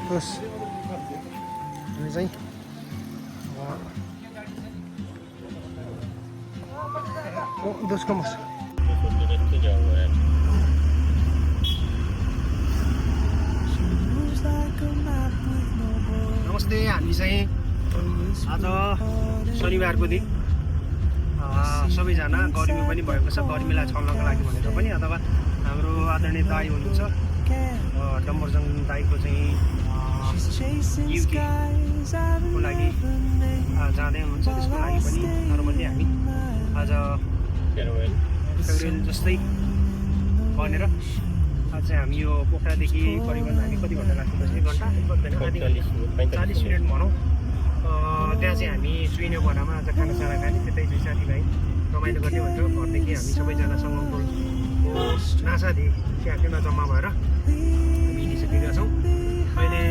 Terus ini चाहिँ dos como नमस्ते हामी चाहिँ आज शनिबारको दिन सबैजना गर्मी पनि भएको छ गर्मीलाई छल्नको लागि भनेर पनि अथवा हाम्रो आदरणीय दाइ हुनुहुन्छ डम्बरजङ दाइको चाहिँ युके को लागि जाँदै हुनुहुन्छ त्यसको लागि पनि नर्मल्ली हामी आज फेब्रुअरी जस्तै बनेर आज चाहिँ हामी यो पोखरादेखि करिबन हामी कति घन्टा लाग्छ 40 मिनट भनौँ त्यहाँ चाहिँ हामी चुइने बनामा आज खानासाना खाने त्यतै चाहिँ साथीभाइ रमाइलो गर्ने भनेर घरदेखि हामी सबैजना सङ्गमको नासादेखि क्याफेमा जम्मा भएर हामी हिँडिसकेका छौँ अहिले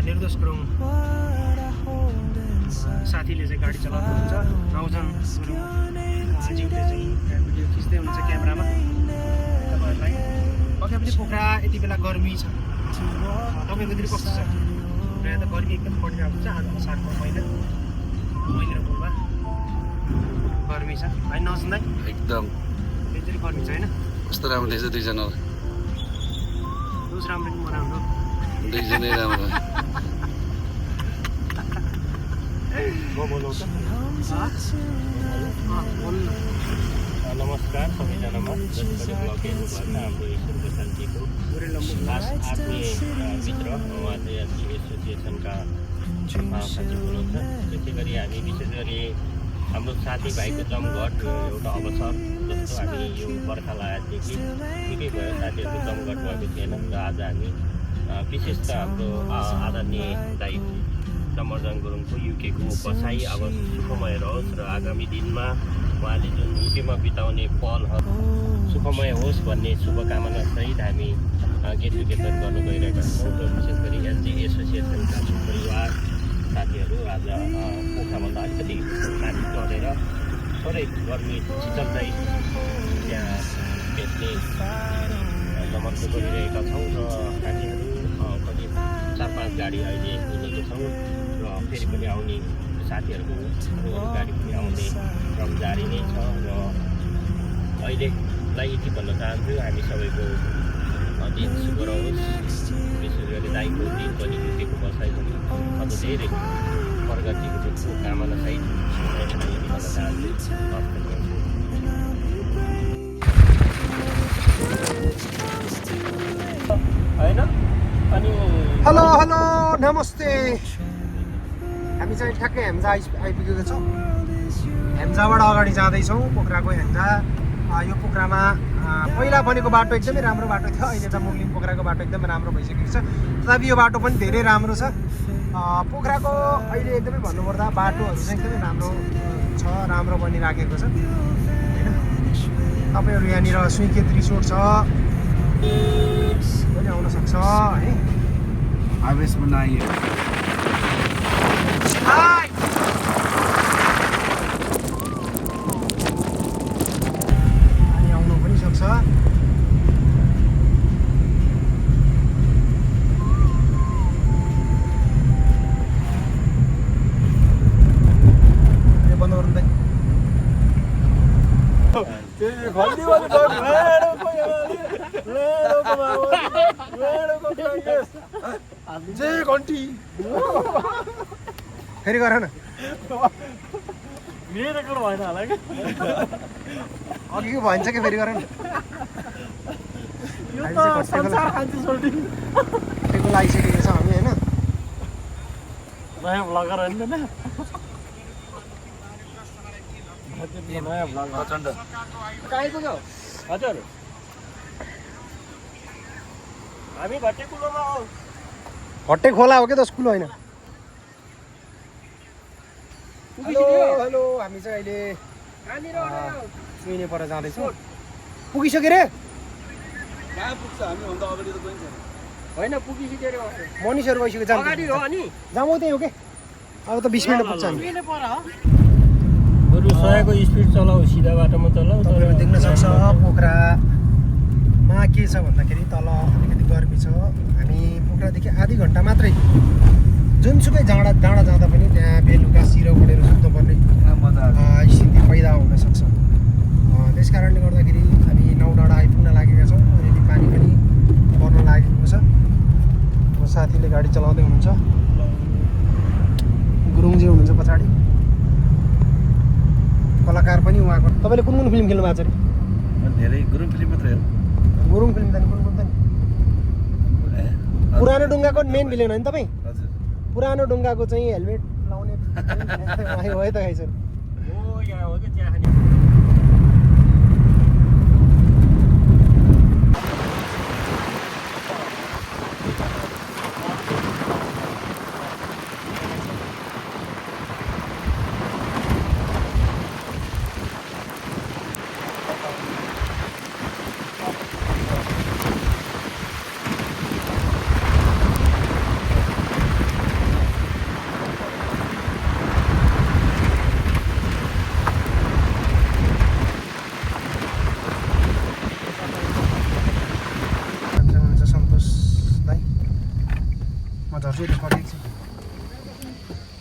निर्दोष गुरुङ साथीले चाहिँ गाडी चलाउनुहुन्छ नौजन गुरुङ ज्यूले चाहिँ भिडियो खिच्दै हुनुहुन्छ क्यामेरामा तपाईँहरूलाई पक्कै पनि पोखरा यति बेला गर्मी छ तपाईँकोतिर कस्तो छ यहाँ त गर्मी एकदम बढिरहेको छ आज असारको महिना र बोलमा गर्मी छ होइन नसुन्दै एकदम त्यति गर्मी छ होइन कस्तो राम्रो देख्छ दुईजना दोष राम्रो कि म राम्रो दुईजनै राम्रो नमस्कार सबैजनामा जतिपटि ब्लग हेर्नुभएको छ हाम्रो ईश्वरको शान्तिको खास आत्मीय मित्र उहाँ चाहिँ एसोसिएसनका सचिव हुनुहुन्छ त्यसै गरी हामी विशेष गरी हाम्रो साथीभाइको जमघट एउटा अवसर जस्तो हामी यो बर्खा लगाएदेखि निकै भयो साथीहरूको जमघट भएको थिएन र आज हामी विशेष त हाम्रो आदरणीय दाइ डम्बरजङ गुरुङको युकेको बसाइ अब सुखमय रहोस् र आगामी दिनमा उहाँले जुन युकेमा बिताउने पलहरू सुखमय होस् भन्ने शुभकामना सहित हामी गेट टुगेदर गर्नु गइरहेका छौँ र विशेष गरी एसडी एसोसिएसनका परिवार साथीहरू आज पोखराभन्दा अलिकति माथि चढेर थोरै गर्मी चिचल्दै त्यहाँ भेट्ने जमर्को गरिरहेका छौँ र हामीहरू कति 4-5 गाडी अहिले हिँडेको छौँ र फेरि पनि आउने साथीहरूको गाडी पनि आउने क्रम जारी नै छ र अहिलेलाई यति भन्न चाहन्छु हामी सबैको दिन शुभ रहोस् विशेष गरी दाइको दिन पनि युकेको बसाइ पनि अझ धेरै प्रगतिको कामना सहित यति भन्न चाहन्छु होइन अनि हेलो हेलो नमस्ते हामी चाहिँ ठ्याक्कै हेम्जा आइपुगेको छौँ हेम्जाबाट अगाडि जाँदैछौँ पोखराको हेम्जा यो पोखरामा पहिला बनेको बाटो एकदमै राम्रो बाटो थियो अहिले त मुगलिङ पोखराको बाटो एकदमै राम्रो भइसकेको छ तथापि यो बाटो पनि धेरै राम्रो छ पोखराको अहिले एकदमै भन्नुपर्दा बाटोहरू चाहिँ एकदमै राम्रो छ राम्रो बनिराखेको छ होइन तपाईँहरू यहाँनिर सुइकेत रिसोर्ट छ पनि आउन सक्छ है आवेश बनाइए अनि आउनु पनि सक्छ बन्द गर्नु घन्टी फेरि गर न मेरो रेकर्ड भएन होला कि अघिको भन्छ कि फेरि गर न टेको लागिसकेको छ हामी होइन नयाँ भ्लगर होइन नयाँ भ्लग प्रचण्ड कहाँ आइपुग्यो हजुर हामी भट्टेकुलोमा हौ हट्टे खोला हो कि त स्कुल होइन हेलो हेलो हामी चाहिँ अहिले चुइने पर जाँदैछौँ पुगिसक्यो रे कहाँ पुग्छ हामीभन्दा अगाडि त कोही छैन होइन पुगिसक्यो रे मनिषहरू गइसक्यो जाम अगाडि हो अनि जाम त्यही हो कि अब त 20 मिनट पुग्छ हामी बरु 100 को स्पिड चलाऊ सिधा बाटोमा चलाऊ तपाईँहरू देख्न सक्छ पोखरामा के छ भन्दाखेरि तल अलिकति गर्मी छ हामी पोखरादेखि आधी घन्टा मात्रै जुनसुकै डाँडा जाँदा पनि त्यहाँ बेलुका सिरो पढेर सुत्नुपर्ने स्थिति पैदा हुनसक्छ। त्यस कारणले गर्दाखेरि हामी नौ डाँडा आइपुग्न लागेका छौँ। अलिअलि पानी पनि पर्न लागेको छ। साथीले गाडी चलाउँदै हुनुहुन्छ, गुरुङजी हुनुहुन्छ पछाडि, कलाकार पनि उहाँको। तपाईँले कुन कुन फिल्म खेल्नु भएको छ अरे? धेरै गुरुङ फिल्म मात्रै हो। गुरुङ फिल्म त कुन कुन त नि? पुरानो ढुङ्गाको मेन भिलेन हो नि तपाईँ? हजुर। पुरानो ढुङ्गाको चाहिँ हेलमेट लाउने हो है त गाई सर? हो यहाँ हो कि चिया खाने।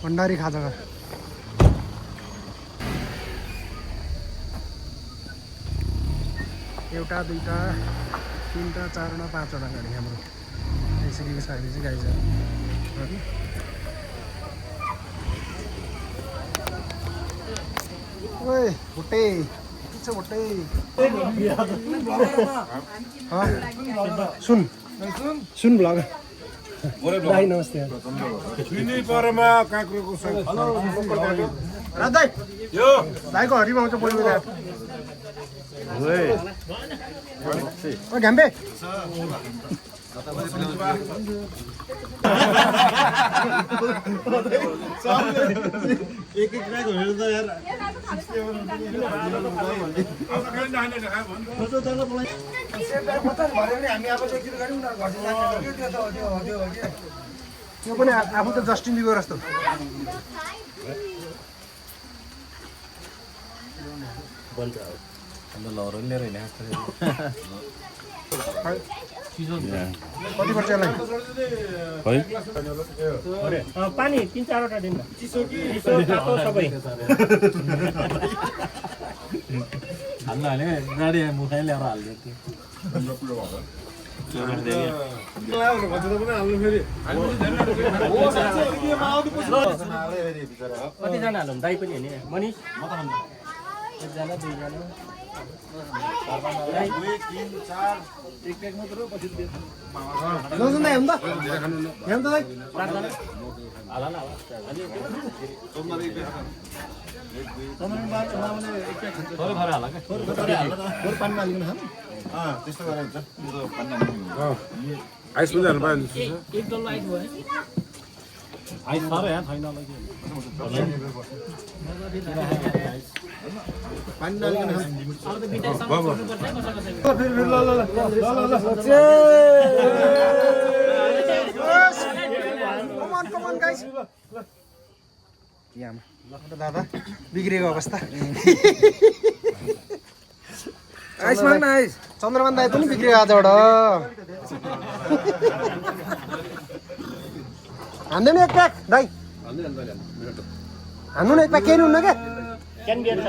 भण्डारी खाजाघर एउटा दुईवटा तिनवटा चारवटा पाँचवटा गाडी हाम्रो यसरी सर्भिस चाहिँ गाडी छ। ओए भुट्टे के छ भुट्टे? सुन सुन भ्लग दाइ नमस्ते। दाइ यो दाइको हरिमा आउँछ बोल्नु घ्याम्बे त्यो पनि आफू त जस्टिन बिबर जस्तो। कति पर्छ यसलाई? पानी 3-4वटा दिन चिसो तातो सबै हाल्ने गाडी मुखाइ ल्याएर हाल्दियो। कतिजना हालौँ? दाइ पनि होइन मनिष एकजना दुईजना आइस पनि जानु पायो। एक डल्लो आइस भयो। आइस छ र यहाँ छैन दादा बिग्रेको अवस्था। आइस माग्न आइस। चन्द्रमान दाइ पनि बिग्रियो आजबाट। हान्नु नि एक प्याक दाइ, हान्नु न एक प्याक। केही हुन्न क्या क्यान बियर छ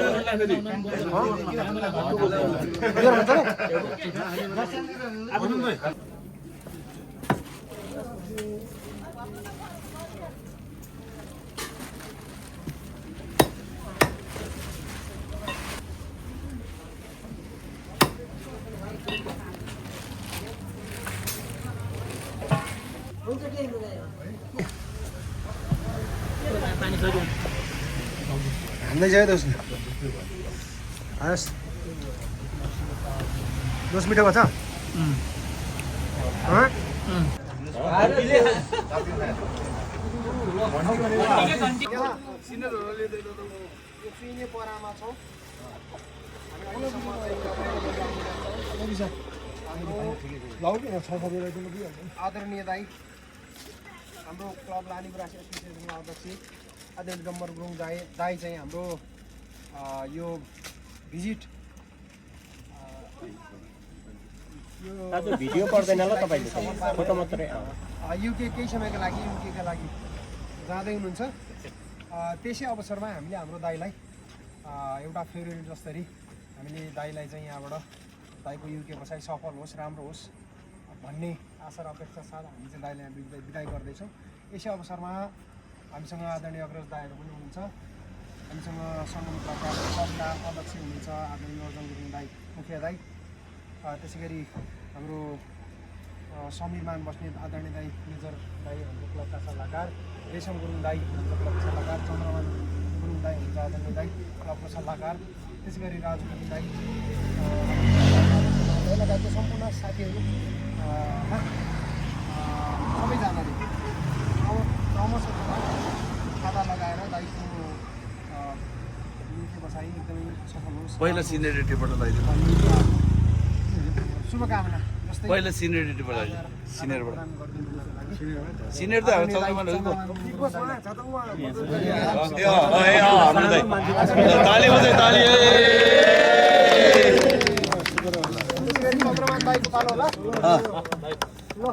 हान्दै जायो दोस् दोस् मिठो भएको छ। आदरणीय दाई हाम्रो क्लब लालीगुराँस एसोसिएसनको अध्यक्ष आदरणीय डम्बर गुरुङ दाई चाहिँ हाम्रो यो भिजिट दाजु भिडियो पर्दैन ल तपाईँले फोटो मात्रै युके केही समयको लागि युकेका लागि जाँदै हुनुहुन्छ। त्यसै अवसरमा हामीले हाम्रो दाइलाई एउटा फेरि जसरी हामीले दाइलाई चाहिँ यहाँबाट दाइको युके बसाइ सफल होस्, राम्रो होस् भन्ने आशा र अपेक्षा साथ हामी चाहिँ दाइलाई बिदाई गर्दैछौँ। यसै अवसरमा हामीसँग आदरणीय अग्रज दाइहरू पनि हुनुहुन्छ, हामीसँग सङ्गठनका सभा अध्यक्ष हुनुहुन्छ आदरणीय अर्जुन गुरुङ दाइ, मुखिया दाइ, त्यसै गरी हाम्रो समीरमान बस्ने आदरणीय दाई मेजर दाई हाम्रो क्लबका सल्लाहकार, रेशम गुरुङ दाई हाम्रो क्लबका सल्लाहकार, चन्द्रमान गुरुङ दाई हुन्छ आदरणीय दाई क्लबको सल्लाहकार, त्यसै गरी राजु गुरुङ दाई लगायतका सम्पूर्ण साथीहरू सबैजनाले क्रमशः खाता लगाएर दाइको युके बसाइ एकदमै सफल होस्। पहिला सिनियरिटीबाट लगाइदिनु, शुभकामना। जस्तै पहिला सिनियरिटीबाट लगाइदिनु, सिनियर त हाम्रो चन्द्रमान हो। ताली बजाइ ताली। चन्द्रमान दाइको पालो होला।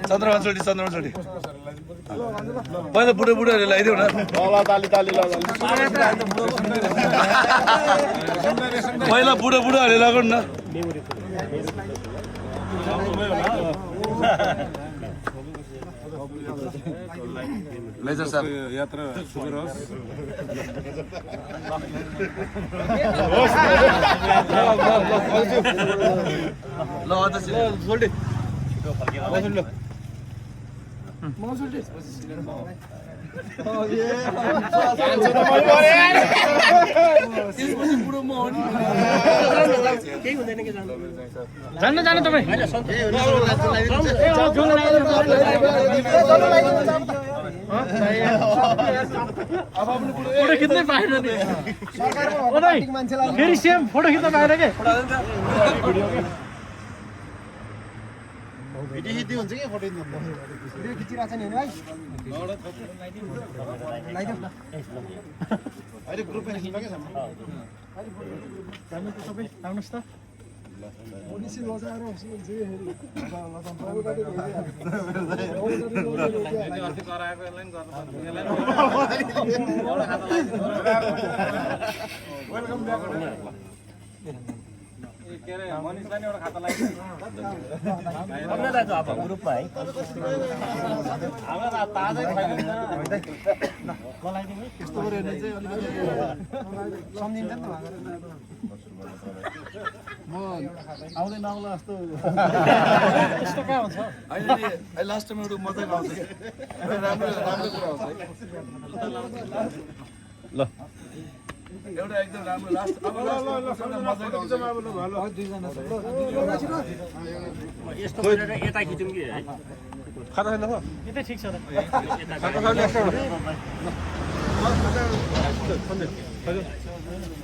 चन्द्रमान छोडी पहिला बुढाहरूले लगाइदेऊ न। पहिला बुढाहरूले लगाउनु न। मेजर साहब यात्रा सुगर होस्। ल अध्यक्ष छोडी केही हुँदैन कि जान्न तपाईँ फोटो खिच्नै पाएन नि फेरि सेम फोटो खिच्न पाएन के भिडियो खिचिरहेको छ नि है सबै आउनुहोस् त दाजु अब ग्रुपमा है सम्झिन्छ नि म आउँदैन आउला जस्तो त्यस्तो कहाँ हुन्छ लास्ट टाइम एउटा मजाको आउँछ कि राम्रो कुरा आउँछ ल एउटा एकदम राम्रो लास्ट अब मजाको आउँछ यस्तो गरेर यता खिचौँ कि है खाता छैन त? यतै ठिक छ त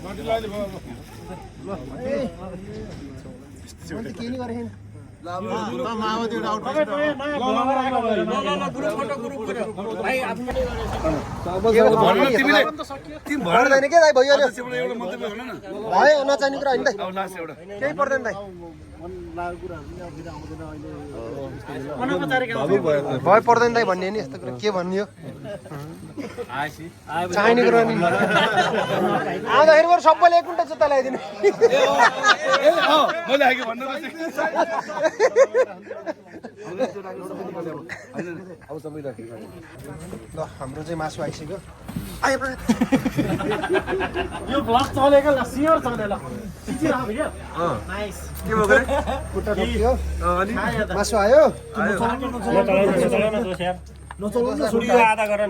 मैले केही नि गरेँ तिमी पर्दैन के दाइ भइहाल्यो एउटा मन्तव्य भन न भयो नचाहिने कुरा होइन दाइ अब लास्ट एउटा केही पर्दैन दाइ भयो पर्दैन दाइ भन्ने नि यस्तो कुरा के भन्ने हो चाहिने कुरा नि आउँदाखेरि बरु सबैले एक कुन्टा जुत्ता ल्याइदिनु मैले आगे भन्नु ल हाम्रो चाहिँ मासु आइसक्यो यो भ्लग चलेको ल सियर चले ल खिचिरह भिडियो नाइस के भयो गरे खुट्टा टोकियो अनि मासु आयो आधा गर न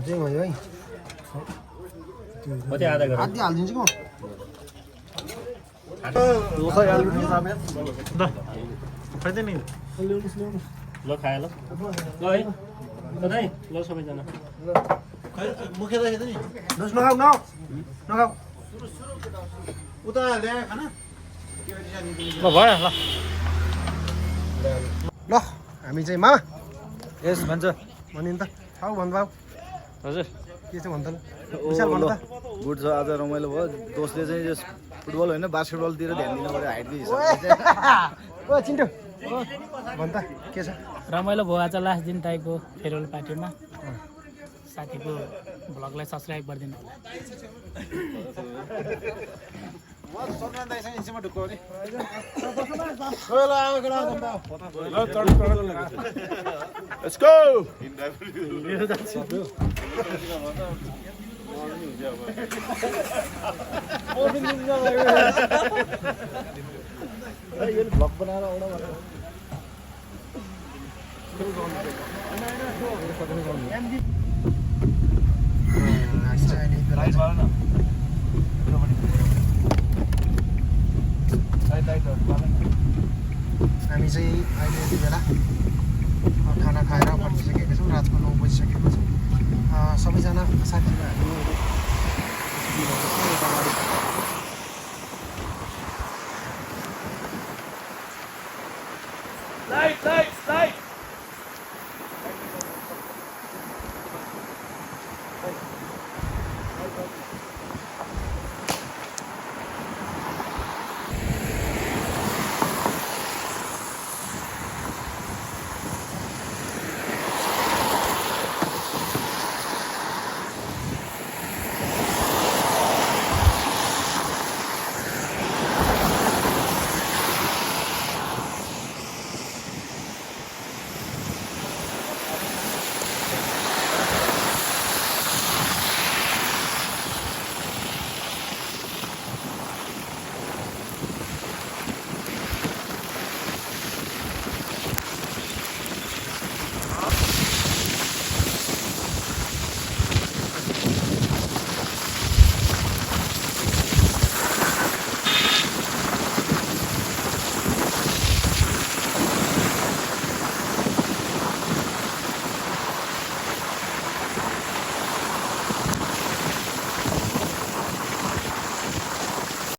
जे भयो है कति आधा गर आधी हालिदिन्छु कि म खाइदे नि ल खायो ल है है ल सबैजना मुखे राखेको नि दस नखाऊ नखाऊ उता ल्याए खाना ल भयो ल ल हामी चाहिँ मामा यस भन्छ भन्यो नि त खाऊ भन्नु भाउ हजुर के चाहिँ भन्दा विशाल भन्नु त गुड छ आज रमाइलो भयो दोस्तले चाहिँ यस फुटबल होइन बास्केटबलतिर ध्यान दिनु पऱ्यो हाइटको हिसाबले ओ चिन्टु भन् त के छ रमाइलो भयो आज लास्ट दिन टाइपको फेयरवेल पार्टीमा साथीको भ्लगलाई सब्सक्राइब गरिदिनु Let's go! हामी चाहिँ अहिले यति बेला खाना खाएर फर्किसकेका छौँ रातको 9 बजिसकेको छ सबैजना साथीभाइहरू Light!